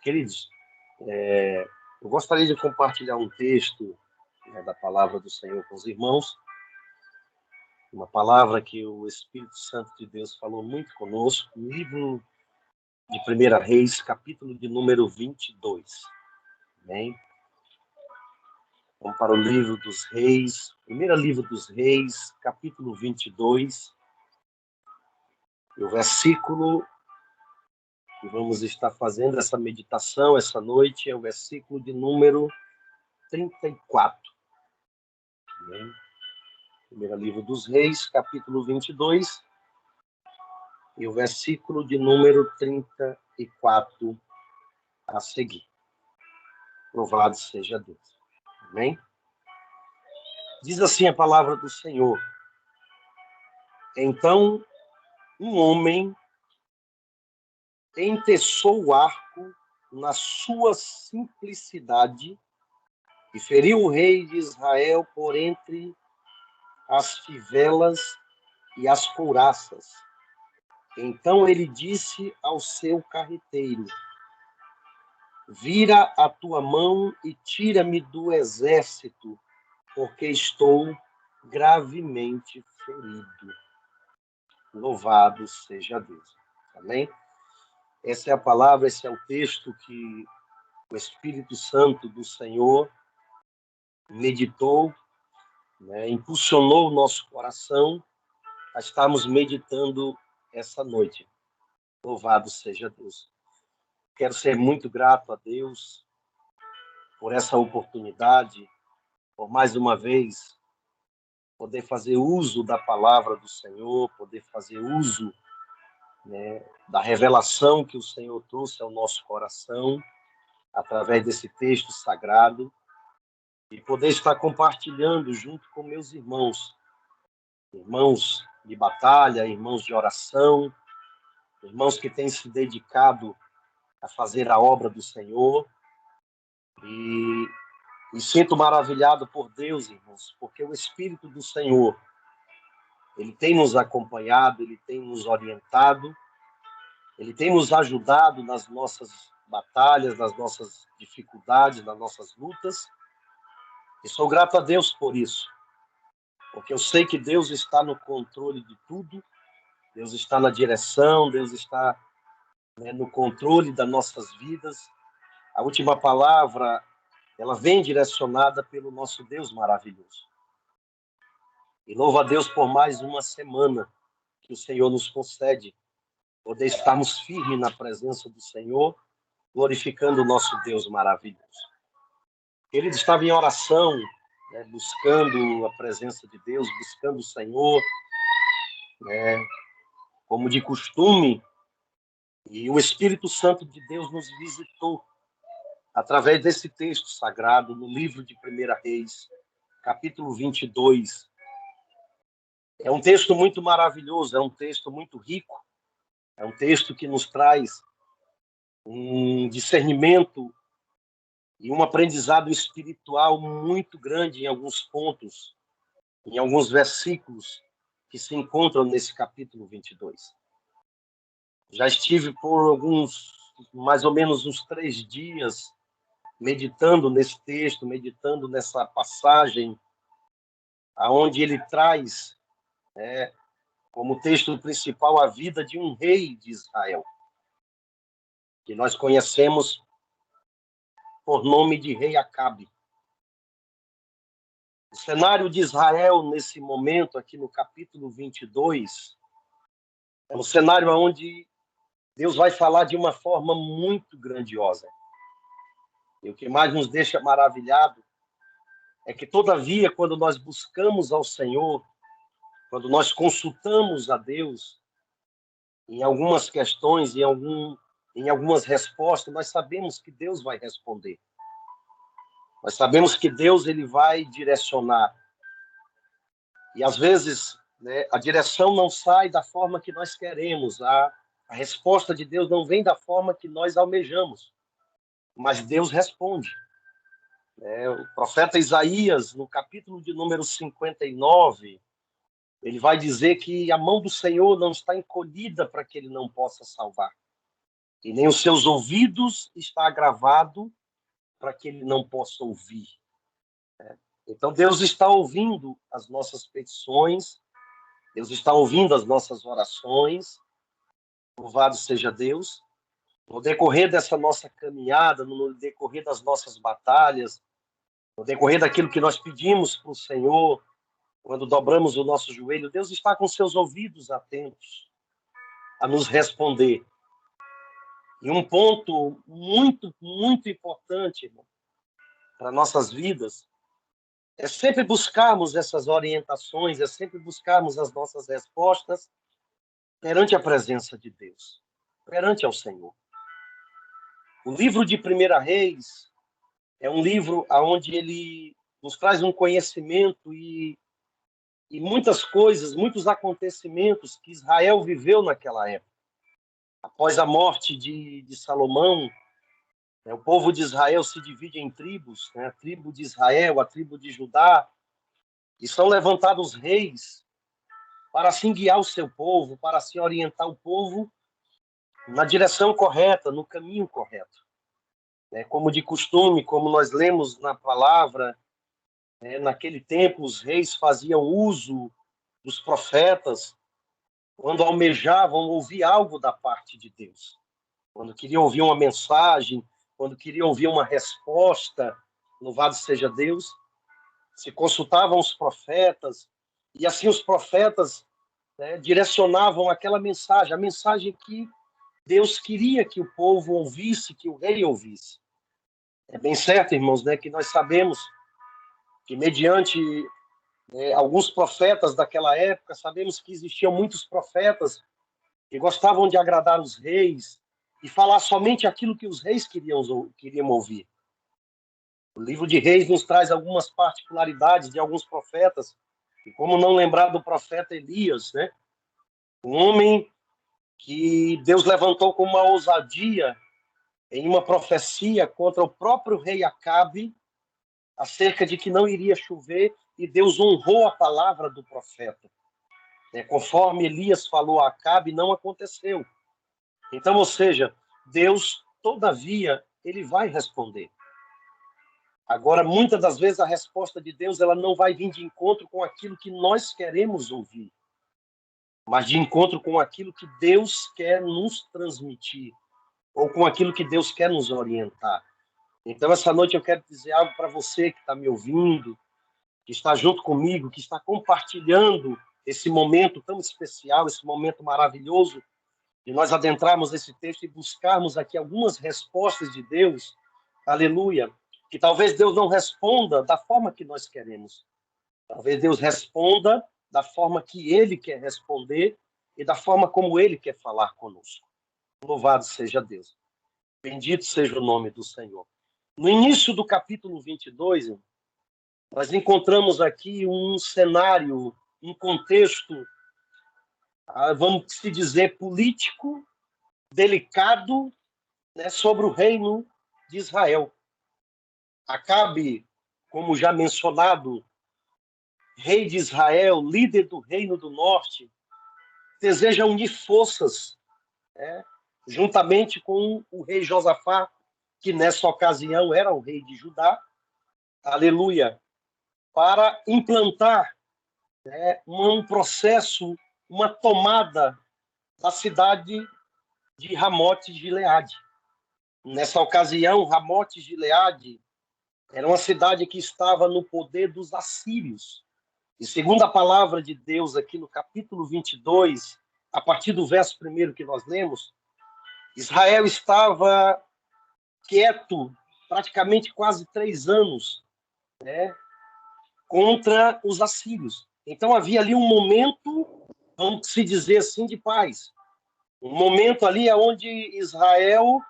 Queridos, eu gostaria de compartilhar um texto, da palavra do Senhor com os irmãos, uma palavra que o Espírito Santo de Deus falou muito conosco, no livro de 1 Reis, capítulo de número 22. Amém? Vamos para o livro dos Reis, primeiro livro dos Reis, capítulo 22, e o versículo que vamos estar fazendo essa meditação essa noite é o versículo de número 34. Amém? Primeiro livro dos Reis, capítulo 22, e o versículo de número 34 a seguir. Louvado seja Deus. Amém? Diz assim a palavra do Senhor. Então, um homem enteçou o arco na sua simplicidade e feriu o rei de Israel por entre as fivelas e as couraças. Então ele disse ao seu carreteiro: vira a tua mão e tira-me do exército, porque estou gravemente ferido. Louvado seja Deus. Amém? Essa é a palavra, esse é o texto que o Espírito Santo do Senhor meditou, impulsionou o nosso coração a estarmos meditando essa noite. Louvado seja Deus. Quero ser muito grato a Deus por essa oportunidade, por mais uma vez poder fazer uso da palavra do Senhor, poder fazer uso, da revelação que o Senhor trouxe ao nosso coração através desse texto sagrado e poder estar compartilhando junto com meus irmãos de batalha, irmãos de oração, irmãos que têm se dedicado a fazer a obra do Senhor. E me sinto maravilhado por Deus, irmãos, porque o Espírito do Senhor, ele tem nos acompanhado, ele tem nos orientado, ele tem nos ajudado nas nossas batalhas, nas nossas dificuldades, nas nossas lutas. E sou grato a Deus por isso, porque eu sei que Deus está no controle de tudo, Deus está na direção, Deus está, no controle das nossas vidas. A última palavra, ela vem direcionada pelo nosso Deus maravilhoso. E louvo a Deus por mais uma semana que o Senhor nos concede, poder estarmos firmes na presença do Senhor, glorificando o nosso Deus maravilhoso. Ele estava em oração, buscando a presença de Deus, buscando o Senhor, como de costume, e o Espírito Santo de Deus nos visitou através desse texto sagrado no livro de 1 Reis, capítulo 22. É um texto muito maravilhoso, é um texto muito rico, é um texto que nos traz um discernimento e um aprendizado espiritual muito grande em alguns pontos, em alguns versículos que se encontram nesse capítulo 22. Já estive por mais ou menos uns 3 dias, meditando nesse texto, meditando nessa passagem, aonde ele traz, como texto principal, a vida de um rei de Israel, que nós conhecemos por nome de rei Acabe. O cenário de Israel, nesse momento, aqui no capítulo 22, é um cenário onde Deus vai falar de uma forma muito grandiosa. E o que mais nos deixa maravilhado é que, todavia, quando nós buscamos ao Senhor, quando nós consultamos a Deus em algumas questões, em algumas respostas, nós sabemos que Deus vai responder. Nós sabemos que Deus ele vai direcionar. E, às vezes, a direção não sai da forma que nós queremos. A resposta de Deus não vem da forma que nós almejamos. Mas Deus responde. O profeta Isaías, no capítulo de número 59, ele vai dizer que a mão do Senhor não está encolhida para que ele não possa salvar. e nem os seus ouvidos está agravado para que ele não possa ouvir. Então, Deus está ouvindo as nossas petições, Deus está ouvindo as nossas orações, louvado seja Deus. No decorrer dessa nossa caminhada, no decorrer das nossas batalhas, no decorrer daquilo que nós pedimos para o Senhor, quando dobramos o nosso joelho, Deus está com seus ouvidos atentos a nos responder. E um ponto muito, muito importante, irmão, para nossas vidas, é sempre buscarmos essas orientações, é sempre buscarmos as nossas respostas perante a presença de Deus, perante ao Senhor. O livro de 1 Reis é um livro onde ele nos traz um conhecimento e muitas coisas, muitos acontecimentos que Israel viveu naquela época. Após a morte de Salomão, o povo de Israel se divide em tribos, né? A tribo de Israel, a tribo de Judá, e são levantados reis para assim guiar o seu povo, para assim orientar o povo na direção correta, no caminho correto. Como de costume, como nós lemos na palavra, naquele tempo os reis faziam uso dos profetas quando almejavam ouvir algo da parte de Deus, quando queriam ouvir uma mensagem, quando queriam ouvir uma resposta, louvado seja Deus, se consultavam os profetas, e assim os profetas direcionavam aquela mensagem, a mensagem que Deus queria que o povo ouvisse, que o rei ouvisse. É bem certo, irmãos, que nós sabemos que mediante alguns profetas daquela época, sabemos que existiam muitos profetas que gostavam de agradar os reis e falar somente aquilo que os reis queriam ouvir. O livro de Reis nos traz algumas particularidades de alguns profetas, e como não lembrar do profeta Elias, né? Um homem que Deus levantou com uma ousadia em uma profecia contra o próprio rei Acabe, acerca de que não iria chover, e Deus honrou a palavra do profeta. Conforme Elias falou a Acabe, não aconteceu. Então, ou seja, Deus, todavia, ele vai responder. Agora, muitas das vezes, a resposta de Deus ela não vai vir de encontro com aquilo que nós queremos ouvir, mas de encontro com aquilo que Deus quer nos transmitir, ou com aquilo que Deus quer nos orientar. Então, essa noite eu quero dizer algo para você que está me ouvindo, que está junto comigo, que está compartilhando esse momento tão especial, esse momento maravilhoso, de nós adentrarmos esse texto e buscarmos aqui algumas respostas de Deus, aleluia, que talvez Deus não responda da forma que nós queremos. Talvez Deus responda da forma que Ele quer responder e da forma como Ele quer falar conosco. Louvado seja Deus. Bendito seja o nome do Senhor. No início do capítulo 22, nós encontramos aqui um cenário, um contexto, vamos se dizer, político, delicado, sobre o reino de Israel. Acabe, como já mencionado, rei de Israel, líder do reino do norte, deseja unir forças, juntamente com o rei Josafá, que nessa ocasião era o rei de Judá, aleluia, para implantar um processo, uma tomada da cidade de Ramote-Gileade. Nessa ocasião, Ramote-Gileade era uma cidade que estava no poder dos assírios. E segundo a palavra de Deus aqui no capítulo 22, a partir do verso 1 que nós lemos, Israel estava quieto praticamente quase 3 anos, contra os assírios. Então havia ali um momento, vamos se dizer assim, de paz. Um momento ali onde Israel,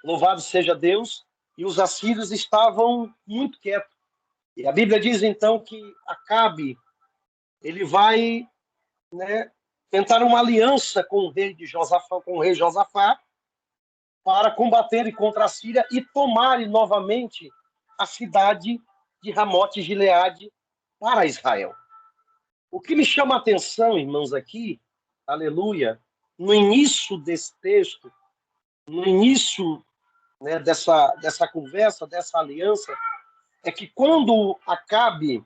louvado seja Deus, e os assírios estavam muito quietos. E a Bíblia diz então que Acabe, ele vai tentar uma aliança com o rei Josafá, para combater contra a Síria e tomarem novamente a cidade de Ramote-Gileade para Israel. O que me chama a atenção, irmãos, aqui, aleluia, no início desse texto, no início, né, dessa conversa, dessa aliança, é que quando Acabe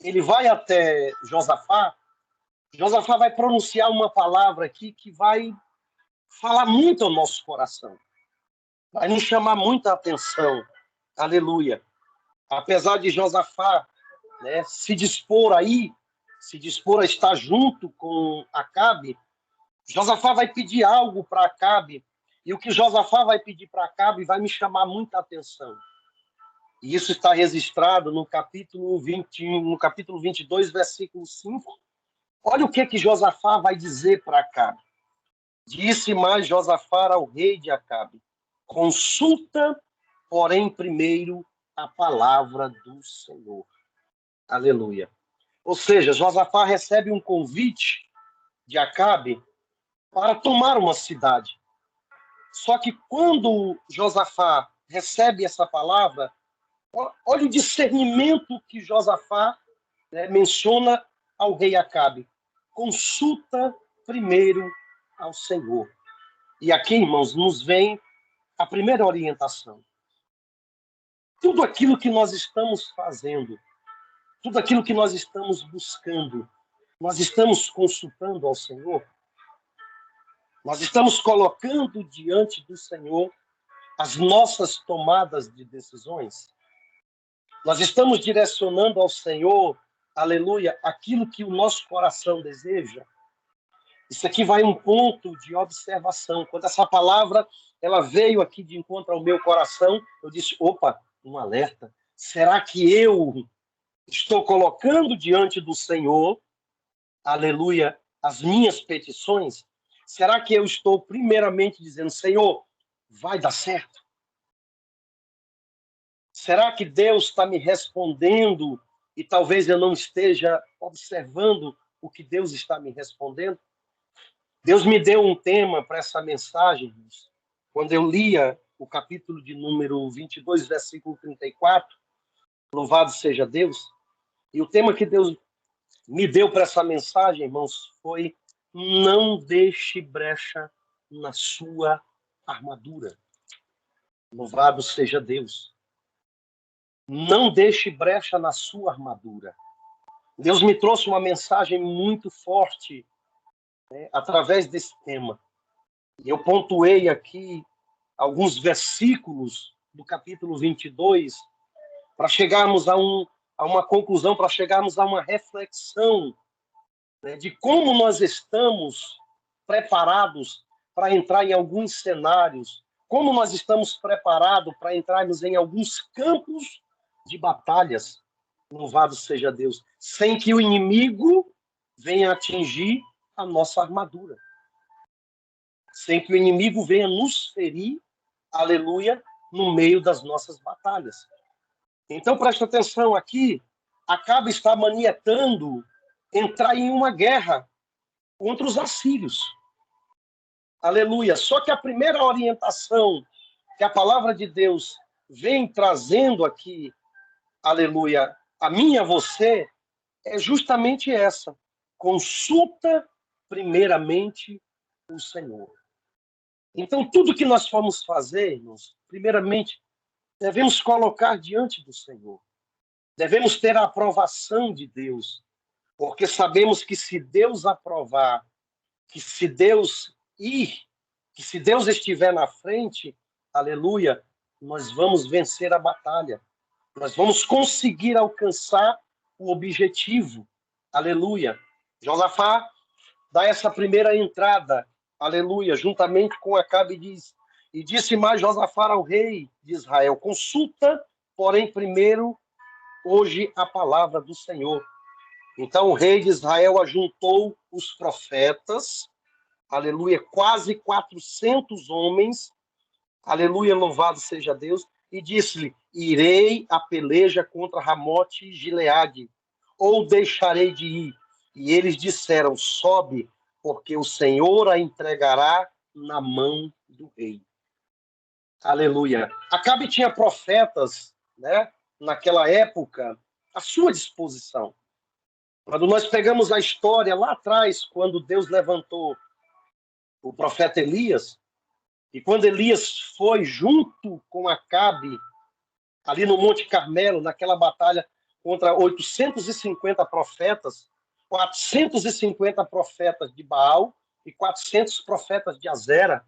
ele vai até Josafá, Josafá vai pronunciar uma palavra aqui que vai falar muito ao nosso coração, vai nos chamar muita atenção. Aleluia. Apesar de Josafá, né, se dispor a estar junto com Acabe, Josafá vai pedir algo para Acabe, e o que Josafá vai pedir para Acabe vai me chamar muita atenção. E isso está registrado no capítulo 22, versículo 5. Olha o que Josafá vai dizer para Acabe. Disse mais Josafá ao rei de Acabe: consulta, porém, primeiro a palavra do Senhor. Aleluia. Ou seja, Josafá recebe um convite de Acabe para tomar uma cidade. Só que quando Josafá recebe essa palavra, olha o discernimento que Josafá, né, menciona ao rei Acabe. Consulta primeiro ao Senhor. E aqui, irmãos, nos vem a primeira orientação. Tudo aquilo que nós estamos fazendo, tudo aquilo que nós estamos buscando, nós estamos consultando ao Senhor. Nós estamos colocando diante do Senhor as nossas tomadas de decisões. Nós estamos direcionando ao Senhor, aleluia, aquilo que o nosso coração deseja. Isso aqui vai um ponto de observação. Quando essa palavra ela veio aqui de encontro ao meu coração, eu disse, opa, um alerta. Será que eu estou colocando diante do Senhor, aleluia, as minhas petições? Será que eu estou primeiramente dizendo, Senhor, vai dar certo? Será que Deus está me respondendo e talvez eu não esteja observando o que Deus está me respondendo? Deus me deu um tema para essa mensagem, quando eu lia o capítulo de número 22, versículo 34, louvado seja Deus, e o tema que Deus me deu para essa mensagem, irmãos, foi: não deixe brecha na sua armadura. Louvado seja Deus. Não deixe brecha na sua armadura. Deus me trouxe uma mensagem muito forte, né, através desse tema. Eu pontuei aqui alguns versículos do capítulo 22 para chegarmos a uma conclusão, para chegarmos a uma reflexão, né, de como nós estamos preparados para entrar em alguns cenários, como nós estamos preparados para entrarmos em alguns campos de batalhas, louvado seja Deus, sem que o inimigo venha atingir a nossa armadura, sem que o inimigo venha nos ferir, aleluia, no meio das nossas batalhas. Então, presta atenção aqui, Acabe está manietando entrar em uma guerra contra os assírios. Aleluia. Só que a primeira orientação que a palavra de Deus vem trazendo aqui, aleluia, a mim e a você, é justamente essa. Consulta primeiramente o Senhor. Então, tudo que nós formos fazer, irmãos, primeiramente, devemos colocar diante do Senhor. Devemos ter a aprovação de Deus, porque sabemos que se Deus aprovar, que se Deus ir, que se Deus estiver na frente, aleluia, nós vamos vencer a batalha. Nós vamos conseguir alcançar o objetivo. Aleluia. Josafá dá essa primeira entrada, aleluia, juntamente com Acabe diz, e disse mais Josafá ao rei de Israel, consulta, porém, primeiro, hoje, a palavra do Senhor. Então o rei de Israel ajuntou os profetas, aleluia, quase 400 homens, aleluia, louvado seja Deus, e disse-lhe, irei a peleja contra Ramote e Gileade, ou deixarei de ir? E eles disseram, sobe, porque o Senhor a entregará na mão do rei. Aleluia. Acabe tinha profetas, né, naquela época, à sua disposição. Quando nós pegamos a história lá atrás, quando Deus levantou o profeta Elias, E quando Elias foi junto com Acabe, ali no Monte Carmelo, naquela batalha contra 850 profetas, 450 profetas de Baal e 400 profetas de Azera,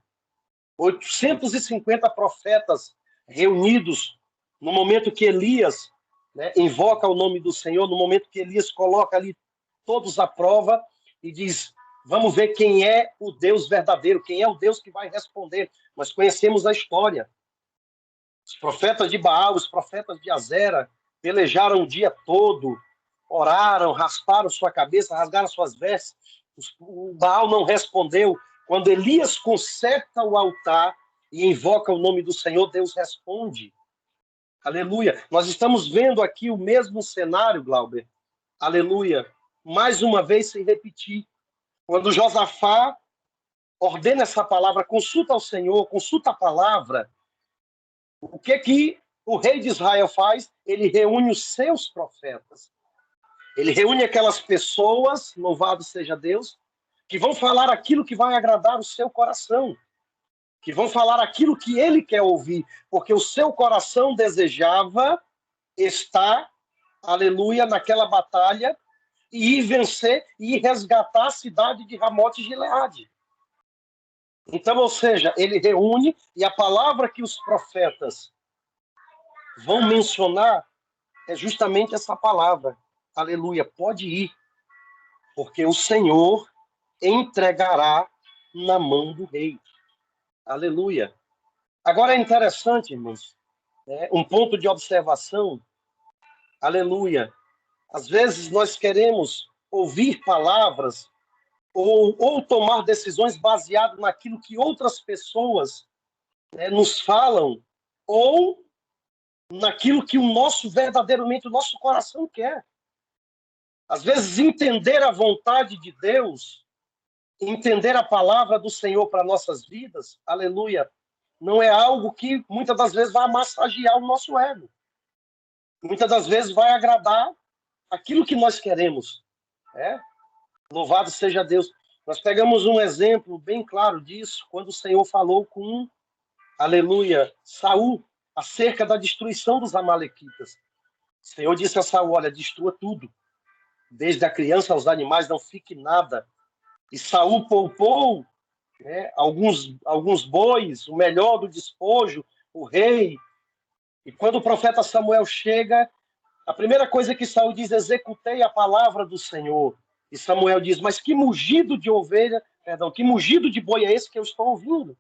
850 profetas reunidos no momento que Elias, né, invoca o nome do Senhor, no momento que Elias coloca ali todos à prova e diz: vamos ver quem é o Deus verdadeiro, quem é o Deus que vai responder. Nós conhecemos a história. Os profetas de Baal, os profetas de Azera, pelejaram o dia todo, oraram, rasparam sua cabeça, rasgaram suas vestes. O Baal não respondeu. Quando Elias conserta o altar e invoca o nome do Senhor, Deus responde. Aleluia. Nós estamos vendo aqui o mesmo cenário, Glauber. Aleluia. Mais uma vez se repetir. Quando Josafá ordena essa palavra, consulta ao Senhor, consulta a palavra, o que o rei de Israel faz? Ele reúne os seus profetas. Ele reúne aquelas pessoas, louvado seja Deus, que vão falar aquilo que vai agradar o seu coração, que vão falar aquilo que ele quer ouvir, porque o seu coração desejava estar, aleluia, naquela batalha e ir vencer e ir resgatar a cidade de Ramote Gileade. Então, ou seja, ele reúne e a palavra que os profetas vão mencionar é justamente essa palavra. Aleluia, pode ir, porque o Senhor entregará na mão do rei. Aleluia. Agora é interessante, irmãos, um ponto de observação. Aleluia. Às vezes nós queremos ouvir palavras ou tomar decisões baseadas naquilo que outras pessoas nos falam ou naquilo que verdadeiramente o nosso coração quer. Às vezes, entender a vontade de Deus, entender a palavra do Senhor para nossas vidas, aleluia, não é algo que muitas das vezes vai massagear o nosso ego. Muitas das vezes vai agradar aquilo que nós queremos. Louvado seja Deus. Nós pegamos um exemplo bem claro disso, quando o Senhor falou com, aleluia, Saul, acerca da destruição dos amalequitas. O Senhor disse a Saul: olha, destrua tudo. Desde a criança aos animais, não fique nada. E Saul poupou alguns bois, o melhor do despojo, o rei. E quando o profeta Samuel chega, a primeira coisa que Saul diz: executei a palavra do Senhor. E Samuel diz: mas que mugido de ovelha, que mugido de boi é esse que eu estou ouvindo?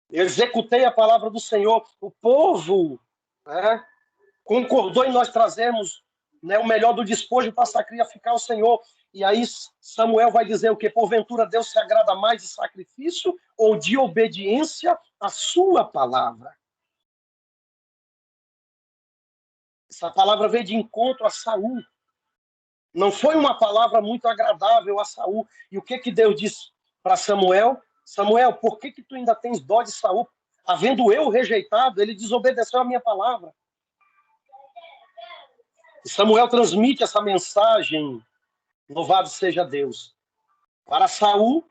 Eu executei a palavra do Senhor. O povo concordou em nós trazermos o melhor do despojo para sacrificar ao Senhor. E aí Samuel vai dizer o quê? Porventura Deus se agrada mais de sacrifício ou de obediência à sua palavra? Essa palavra veio de encontro a Saul. Não foi uma palavra muito agradável a Saul. E o que Deus disse para Samuel? Samuel, por que tu ainda tens dó de Saul? Havendo eu rejeitado, ele desobedeceu a minha palavra. E Samuel transmite essa mensagem, louvado seja Deus, para Saul.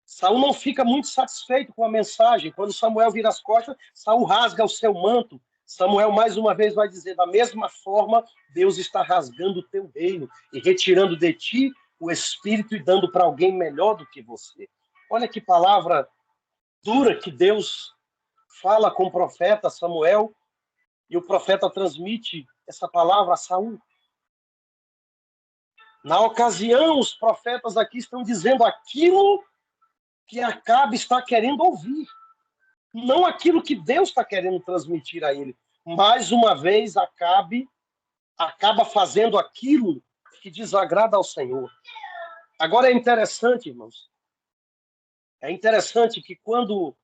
Saul não fica muito satisfeito com a mensagem. Quando Samuel vira as costas, Saul rasga o seu manto. Samuel mais uma vez vai dizer: da mesma forma, Deus está rasgando o teu reino e retirando de ti o espírito e dando para alguém melhor do que você. Olha que palavra dura que Deus fala com o profeta Samuel, e o profeta transmite essa palavra a Saul. Na ocasião, os profetas aqui estão dizendo aquilo que Acabe está querendo ouvir, não aquilo que Deus está querendo transmitir a ele. Mais uma vez, Acabe acaba fazendo aquilo que desagrada ao Senhor. Agora é interessante, irmãos, é interessante que quando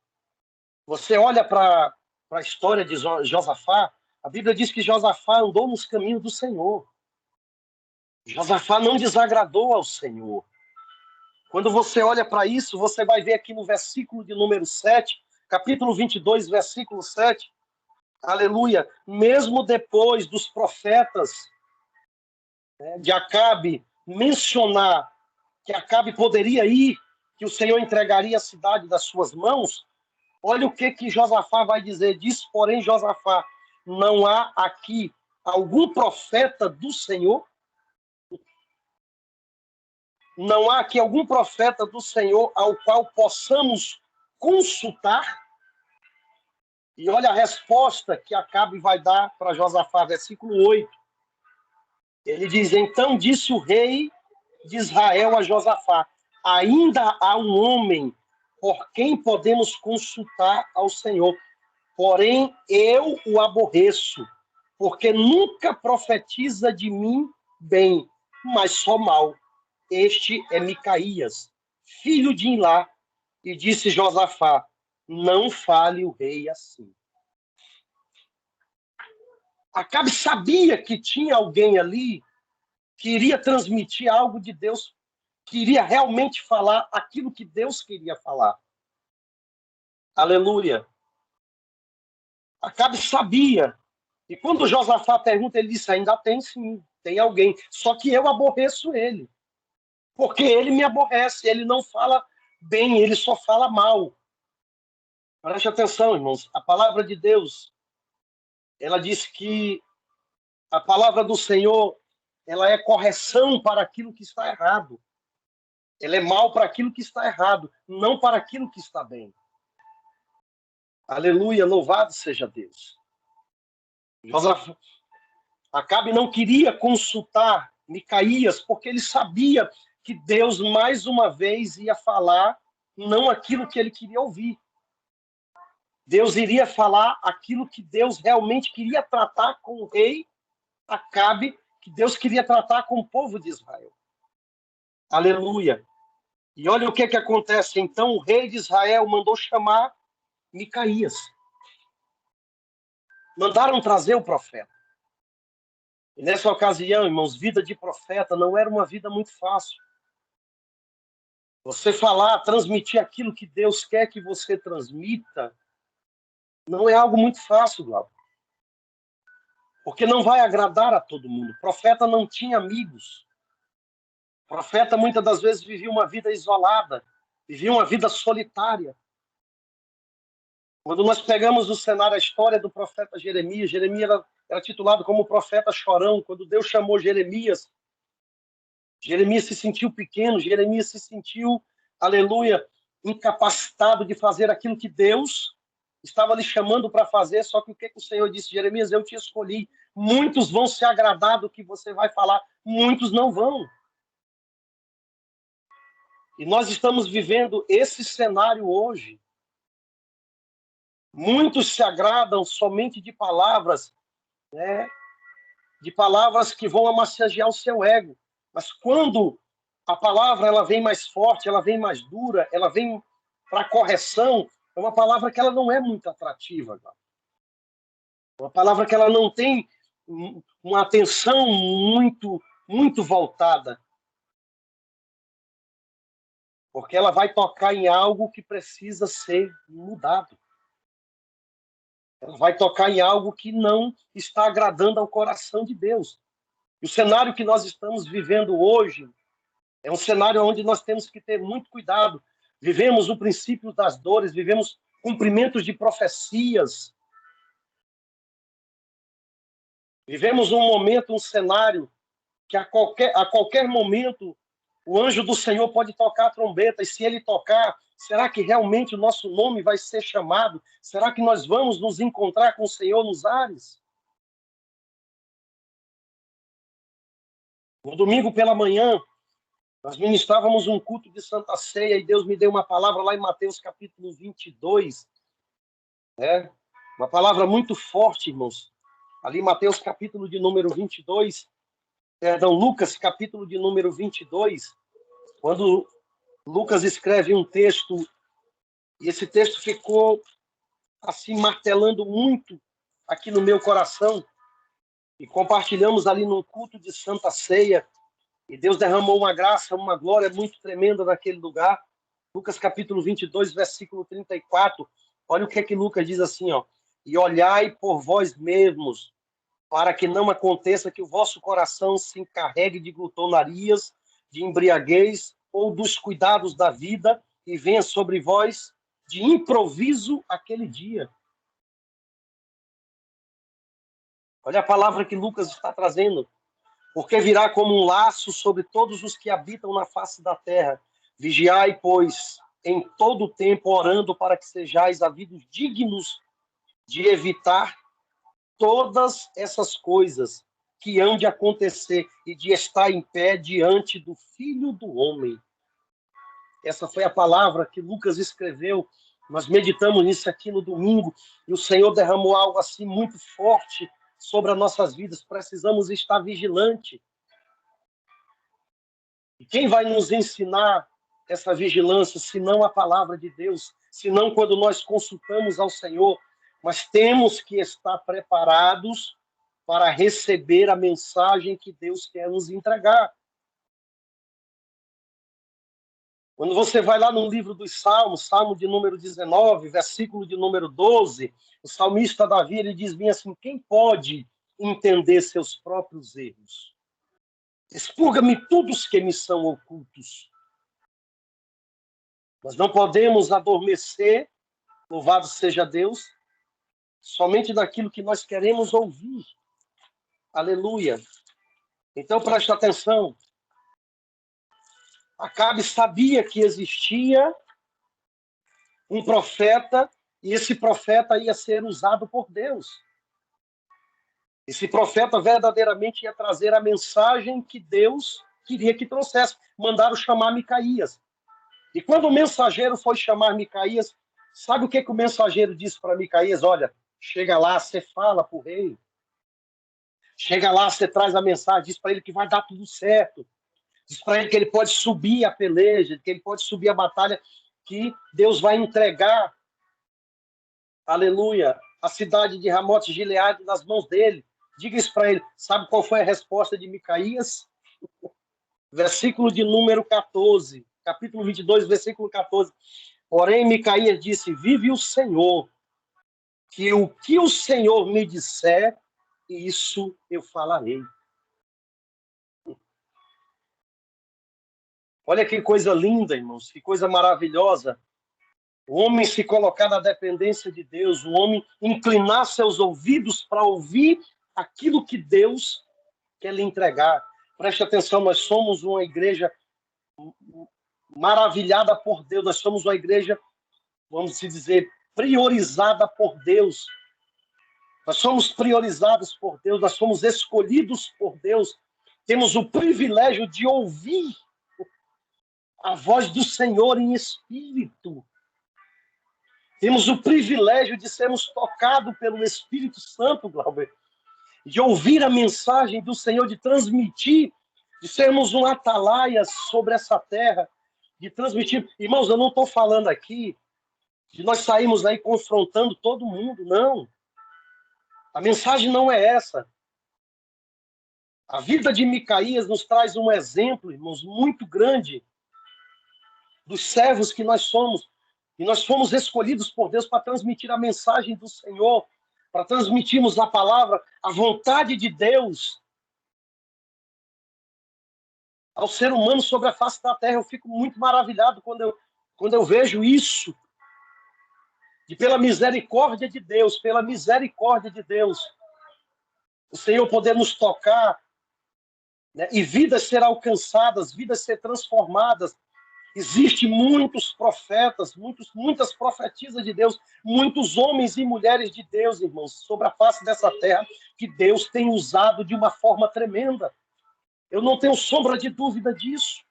você olha para a história de Josafá, a Bíblia diz que Josafá andou nos caminhos do Senhor. Josafá não desagradou ao Senhor. Quando você olha para isso, você vai ver aqui no versículo de número 7, capítulo 22, versículo 7, aleluia, mesmo depois dos profetas de Acabe mencionar que Acabe poderia ir, que o Senhor entregaria a cidade das suas mãos, olha o que Josafá vai dizer. Diz, porém, Josafá, não há aqui algum profeta do Senhor? Não há aqui algum profeta do Senhor ao qual possamos consultar? E olha a resposta que Acabe vai dar para Josafá, versículo 8. Ele diz, então disse o rei de Israel a Josafá, ainda há um homem por quem podemos consultar ao Senhor, porém eu o aborreço, porque nunca profetiza de mim bem, mas só mal. Este é Micaías, filho de Imlá. E disse Josafá, não fale o rei assim. Acabe sabia que tinha alguém ali que iria transmitir algo de Deus, que iria realmente falar aquilo que Deus queria falar. Aleluia. Acabe sabia. E quando Josafá pergunta, ele disse, ainda tem sim, tem alguém. Só que eu aborreço ele. Porque ele me aborrece, ele não fala bem, ele só fala mal. Preste atenção, irmãos. A palavra de Deus, ela diz que a palavra do Senhor, ela é correção para aquilo que está errado. Ela é mal para aquilo que está errado, não para aquilo que está bem. Aleluia, louvado seja Deus. Josafá, Acabe não queria consultar Micaías, porque ele sabia que Deus mais uma vez ia falar não aquilo que ele queria ouvir. Deus iria falar aquilo que Deus realmente queria tratar com o rei Acabe, que Deus queria tratar com o povo de Israel. Aleluia. E olha o que acontece. Então o rei de Israel mandou chamar Micaías. Mandaram trazer o profeta. E nessa ocasião, irmãos, vida de profeta não era uma vida muito fácil. Você falar, transmitir aquilo que Deus quer que você transmita, não é algo muito fácil, Glauco. Porque não vai agradar a todo mundo. O profeta não tinha amigos. O profeta, muitas das vezes, vivia uma vida isolada, vivia uma vida solitária. Quando nós pegamos no cenário a história do profeta Jeremias, Jeremias era titulado como profeta chorão. Quando Deus chamou Jeremias, Jeremias se sentiu pequeno, Jeremias se sentiu, aleluia, incapacitado de fazer aquilo que Deus estava lhe chamando para fazer. Só que o que o Senhor disse? Jeremias, eu te escolhi. Muitos vão se agradar do que você vai falar, muitos não vão. E nós estamos vivendo esse cenário hoje. Muitos se agradam somente de palavras, né? De palavras que vão amassagear o seu ego. Mas quando a palavra ela vem mais forte, ela vem mais dura, ela vem para correção, é uma palavra que ela não é muito atrativa. Uma palavra que ela não tem uma atenção muito voltada. Porque ela vai tocar em algo que precisa ser mudado. Ela vai tocar em algo que não está agradando ao coração de Deus. E o cenário que nós estamos vivendo hoje é um cenário onde nós temos que ter muito cuidado. Vivemos o princípio das dores, vivemos cumprimentos de profecias. Vivemos um momento, um cenário que a qualquer momento o anjo do Senhor pode tocar a trombeta, e se ele tocar, será que realmente o nosso nome vai ser chamado? Será que nós vamos nos encontrar com o Senhor nos ares? No domingo pela manhã, nós ministrávamos um culto de Santa Ceia e Deus me deu uma palavra lá em Mateus capítulo 22. Né? Uma palavra muito forte, irmãos. Ali Mateus capítulo de número 22, Lucas capítulo de número 22, quando Lucas escreve um texto, e esse texto ficou assim martelando muito aqui no meu coração, e compartilhamos ali no culto de Santa Ceia, e Deus derramou uma graça, uma glória muito tremenda naquele lugar. Lucas capítulo 22, versículo 34. Olha o que Lucas diz assim, ó. E olhai por vós mesmos, para que não aconteça que o vosso coração se encarregue de glutonarias, de embriaguez ou dos cuidados da vida, e venha sobre vós de improviso aquele dia. Olha a palavra que Lucas está trazendo. Porque virá como um laço sobre todos os que habitam na face da terra. Vigiai, pois, em todo o tempo, orando para que sejais havidos dignos de evitar todas essas coisas que hão de acontecer e de estar em pé diante do Filho do Homem. Essa foi a palavra que Lucas escreveu. Nós meditamos nisso aqui no domingo e o Senhor derramou algo assim muito forte sobre as nossas vidas. Precisamos estar vigilantes. E quem vai nos ensinar essa vigilância, se não a palavra de Deus, se não quando nós consultamos ao Senhor? Mas temos que estar preparados para receber a mensagem que Deus quer nos entregar. Quando você vai lá no livro dos Salmos, Salmo de número 19, versículo de número 12, o salmista Davi, ele diz bem assim: quem pode entender seus próprios erros? Expurga-me todos os que me são ocultos. Nós não podemos adormecer, louvado seja Deus, somente daquilo que nós queremos ouvir. Aleluia. Então preste atenção. Acabe sabia que existia um profeta e esse profeta ia ser usado por Deus. Esse profeta verdadeiramente ia trazer a mensagem que Deus queria que trouxesse. Mandaram chamar Micaías. E quando o mensageiro foi chamar Micaías, sabe o que o mensageiro disse para Micaías? Olha, chega lá, você fala para o rei. Chega lá, você traz a mensagem, diz para ele que vai dar tudo certo. Diz para ele que ele pode subir a peleja, que ele pode subir a batalha, que Deus vai entregar, aleluia, a cidade de Ramote Gileade nas mãos dele. Diga isso para ele. Sabe qual foi a resposta de Micaías? Versículo de número 14, capítulo 22, versículo 14. Porém, Micaías disse: vive o Senhor, que o Senhor me disser, isso eu falarei. Olha que coisa linda, irmãos, que coisa maravilhosa. O homem se colocar na dependência de Deus, o homem inclinar seus ouvidos para ouvir aquilo que Deus quer lhe entregar. Preste atenção, nós somos uma igreja maravilhada por Deus, nós somos uma igreja, vamos dizer, priorizada por Deus. Nós somos priorizados por Deus, nós somos escolhidos por Deus. Temos o privilégio de ouvir a voz do Senhor em espírito. Temos o privilégio de sermos tocados pelo Espírito Santo, Glauber, de ouvir a mensagem do Senhor, de transmitir, de sermos um atalaia sobre essa terra, de transmitir. Irmãos, eu não estou falando aqui de nós sairmos aí confrontando todo mundo, não. A mensagem não é essa. A vida de Micaías nos traz um exemplo, irmãos, muito grande dos servos que nós somos. E nós fomos escolhidos por Deus para transmitir a mensagem do Senhor, para transmitirmos a palavra, a vontade de Deus ao ser humano sobre a face da terra. Eu fico muito maravilhado quando eu vejo isso. E pela misericórdia de Deus, o Senhor poder nos tocar, né, e vidas ser alcançadas, vidas ser transformadas. Existem muitos profetas, muitas profetisas de Deus, muitos homens e mulheres de Deus, irmãos, sobre a face dessa terra, que Deus tem usado de uma forma tremenda. Eu não tenho sombra de dúvida disso.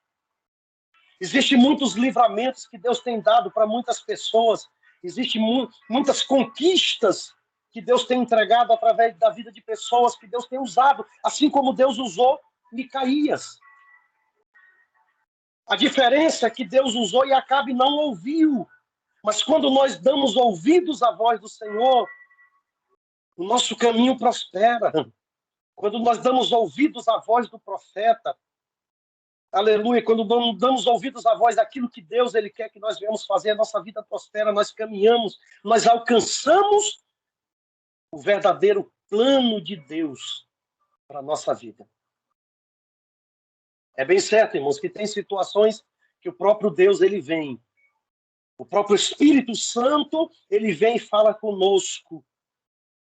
Existem muitos livramentos que Deus tem dado para muitas pessoas. Existem muitas conquistas que Deus tem entregado através da vida de pessoas que Deus tem usado, assim como Deus usou Micaías. A diferença é que Deus usou e Acabe não ouviu. Mas quando nós damos ouvidos à voz do Senhor, o nosso caminho prospera. Quando nós damos ouvidos à voz do profeta, aleluia, quando damos ouvidos à voz daquilo que Deus ele quer que nós venhamos fazer, a nossa vida prospera, nós caminhamos, nós alcançamos o verdadeiro plano de Deus para a nossa vida. É bem certo, irmãos, que tem situações que o próprio Deus ele vem O próprio Espírito Santo, ele vem e fala conosco.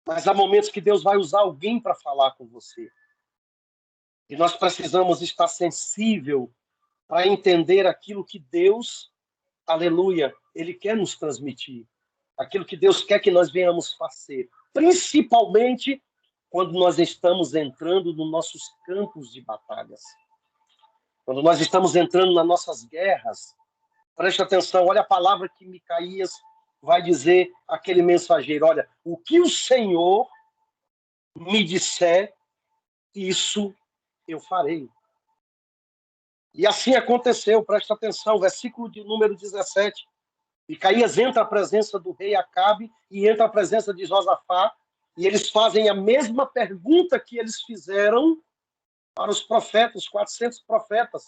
Mas há momentos que Deus vai usar alguém para falar com você. E nós precisamos estar sensível para entender aquilo que Deus, aleluia, ele quer nos transmitir. Aquilo que Deus quer que nós venhamos fazer. Principalmente quando nós estamos entrando nos nossos campos de batalhas. Quando nós estamos entrando nas nossas guerras. Preste atenção, olha a palavra que Micaías vai dizer àquele mensageiro. Olha, o que o Senhor me disser, isso eu farei. E assim aconteceu, presta atenção, versículo de número 17. Micaías entra à presença do rei Acabe e entra à presença de Josafá, e eles fazem a mesma pergunta que eles fizeram para os profetas, 400 profetas.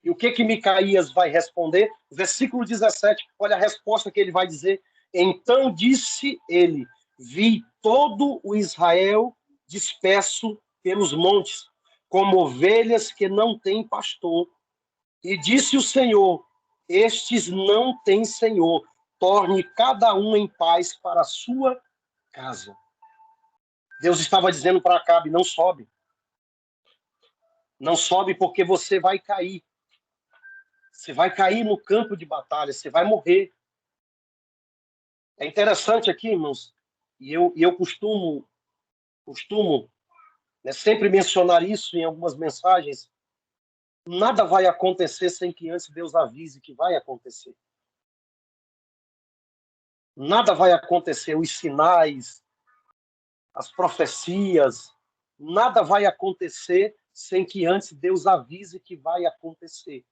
E o que Micaías vai responder? Versículo 17, olha a resposta que ele vai dizer. Então disse ele, vi todo o Israel disperso pelos montes, como ovelhas que não têm pastor. E disse o Senhor, estes não têm Senhor, torne cada um em paz para a sua casa. Deus estava dizendo para Acabe, não sobe. Não sobe porque você vai cair. Você vai cair no campo de batalha, você vai morrer. É interessante aqui, irmãos, e eu costumo né, sempre mencionar isso em algumas mensagens. Nada vai acontecer sem que antes Deus avise que vai acontecer. Nada vai acontecer, os sinais, as profecias, nada vai acontecer sem que antes Deus avise que vai acontecer.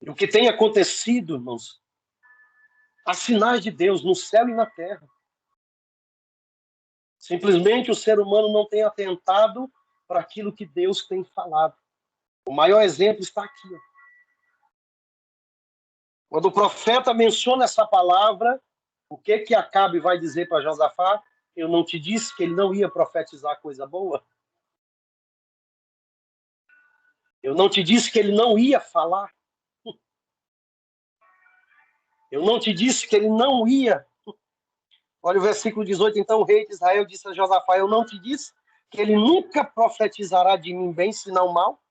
E o que tem acontecido, irmãos, há sinais de Deus no céu e na terra. Simplesmente o ser humano não tem atentado para aquilo que Deus tem falado. O maior exemplo está aqui. Quando o profeta menciona essa palavra, o que Acabe vai dizer para Josafá? Eu não te disse que ele não ia profetizar coisa boa? Eu não te disse que ele não ia falar? Eu não te disse que ele não ia? Olha o versículo 18. Então o rei de Israel disse a Josafá, eu não te disse que ele nunca profetizará de mim bem, senão mal?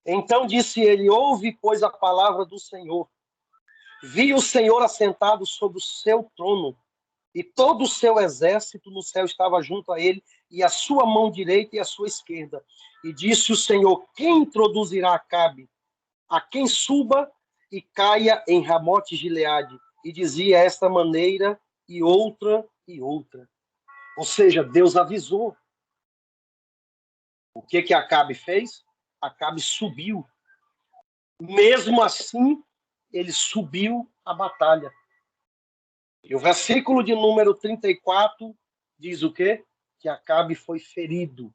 Então disse ele, ouve, pois, a palavra do Senhor. Vi o Senhor assentado sobre o seu trono, e todo o seu exército no céu estava junto a ele, e a sua mão direita e a sua esquerda. E disse o Senhor, quem introduzirá Acabe? A quem suba e caia em Ramote Gileade? E dizia esta maneira, e outra, e outra. Ou seja, Deus avisou. O que Acabe fez? Acabe subiu. Mesmo assim, ele subiu a batalha. E o versículo de número 34 diz o quê? Que Acabe foi ferido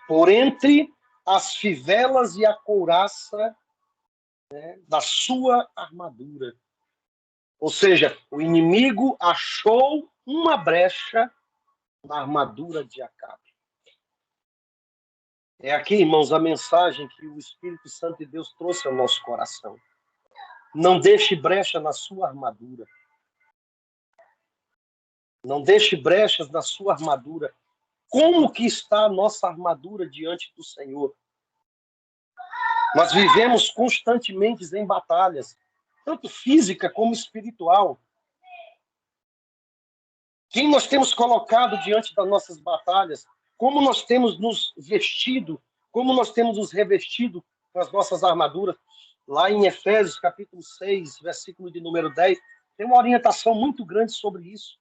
por entre as fivelas e a couraça, né, da sua armadura. Ou seja, o inimigo achou uma brecha na armadura de Acabe. É aqui, irmãos, a mensagem que o Espírito Santo de Deus trouxe ao nosso coração. Não deixe brecha na sua armadura. Não deixe brechas na sua armadura. Como que está a nossa armadura diante do Senhor? Nós vivemos constantemente em batalhas, tanto física como espiritual. Quem nós temos colocado diante das nossas batalhas? Como nós temos nos vestido? Como nós temos nos revestido com as nossas armaduras? Lá em Efésios, capítulo 6, versículo de número 10, tem uma orientação muito grande sobre isso.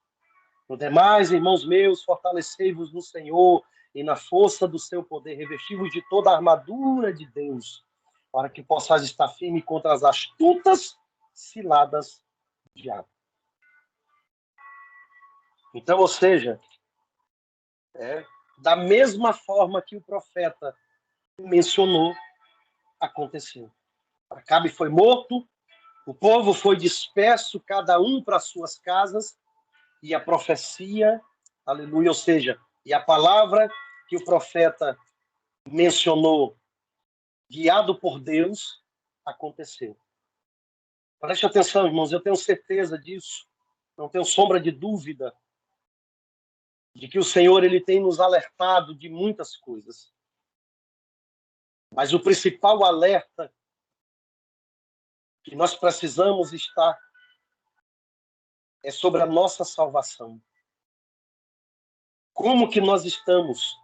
No demais, irmãos meus, fortalecei-vos no Senhor e na força do seu poder, revesti-vos de toda a armadura de Deus, para que possais estar firme contra as astutas ciladas do diabo. Então, ou seja, da mesma forma que o profeta mencionou, aconteceu. Acabe foi morto, o povo foi disperso, cada um para suas casas, e a profecia, aleluia, ou seja, e a palavra que o profeta mencionou, guiado por Deus, aconteceu. Preste atenção, irmãos, eu tenho certeza disso, não tenho sombra de dúvida de que o Senhor ele tem nos alertado de muitas coisas. Mas o principal alerta que nós precisamos estar é sobre a nossa salvação. Como que nós estamos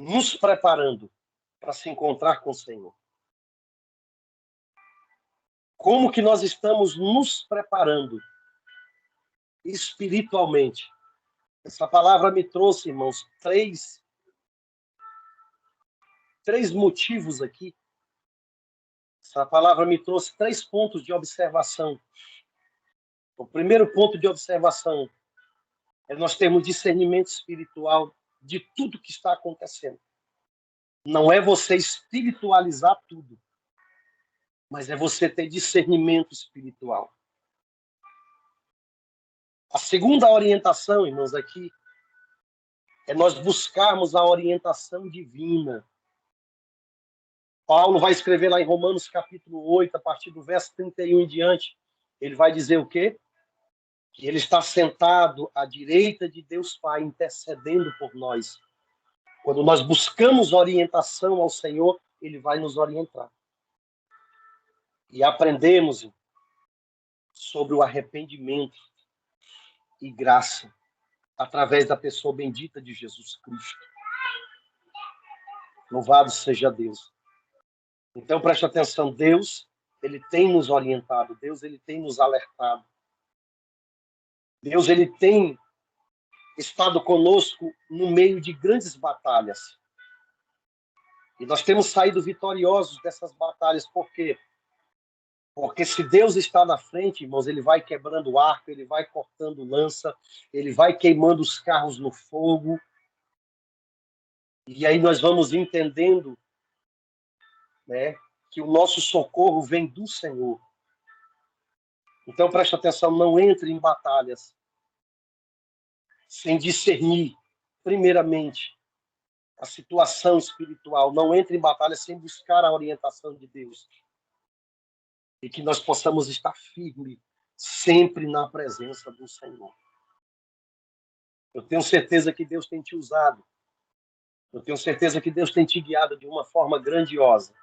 nos preparando para se encontrar com o Senhor? Como que nós estamos nos preparando espiritualmente? Essa palavra me trouxe, irmãos, três motivos aqui. Essa palavra me trouxe 3 pontos de observação. O primeiro ponto de observação é nós termos discernimento espiritual de tudo que está acontecendo. Não é você espiritualizar tudo, mas é você ter discernimento espiritual. A segunda orientação, irmãos, aqui, é nós buscarmos a orientação divina. Paulo vai escrever lá em Romanos capítulo 8, a partir do verso 31 em diante, ele vai dizer o quê? Que ele está sentado à direita de Deus Pai, intercedendo por nós. Quando nós buscamos orientação ao Senhor, ele vai nos orientar. E aprendemos sobre o arrependimento e graça através da pessoa bendita de Jesus Cristo. Louvado seja Deus. Então, preste atenção, Deus, ele tem nos orientado, Deus, ele tem nos alertado. Deus, ele tem estado conosco no meio de grandes batalhas. E nós temos saído vitoriosos dessas batalhas. Por quê? Porque se Deus está na frente, irmãos, ele vai quebrando o arco, ele vai cortando lança, ele vai queimando os carros no fogo. E aí nós vamos entendendo, né, que o nosso socorro vem do Senhor. Então, preste atenção, não entre em batalhas sem discernir, primeiramente, a situação espiritual. Não entre em batalha sem buscar a orientação de Deus. E que nós possamos estar firmes sempre na presença do Senhor. Eu tenho certeza que Deus tem te usado. Eu tenho certeza que Deus tem te guiado de uma forma grandiosa.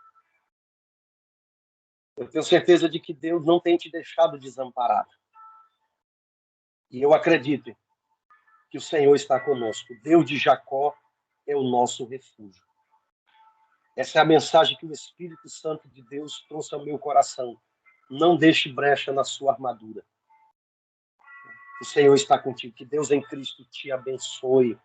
Eu tenho certeza de que Deus não tem te deixado desamparado. E eu acredito que o Senhor está conosco. Deus de Jacó é o nosso refúgio. Essa é a mensagem que o Espírito Santo de Deus trouxe ao meu coração. Não deixe brecha na sua armadura. O Senhor está contigo. Que Deus em Cristo te abençoe.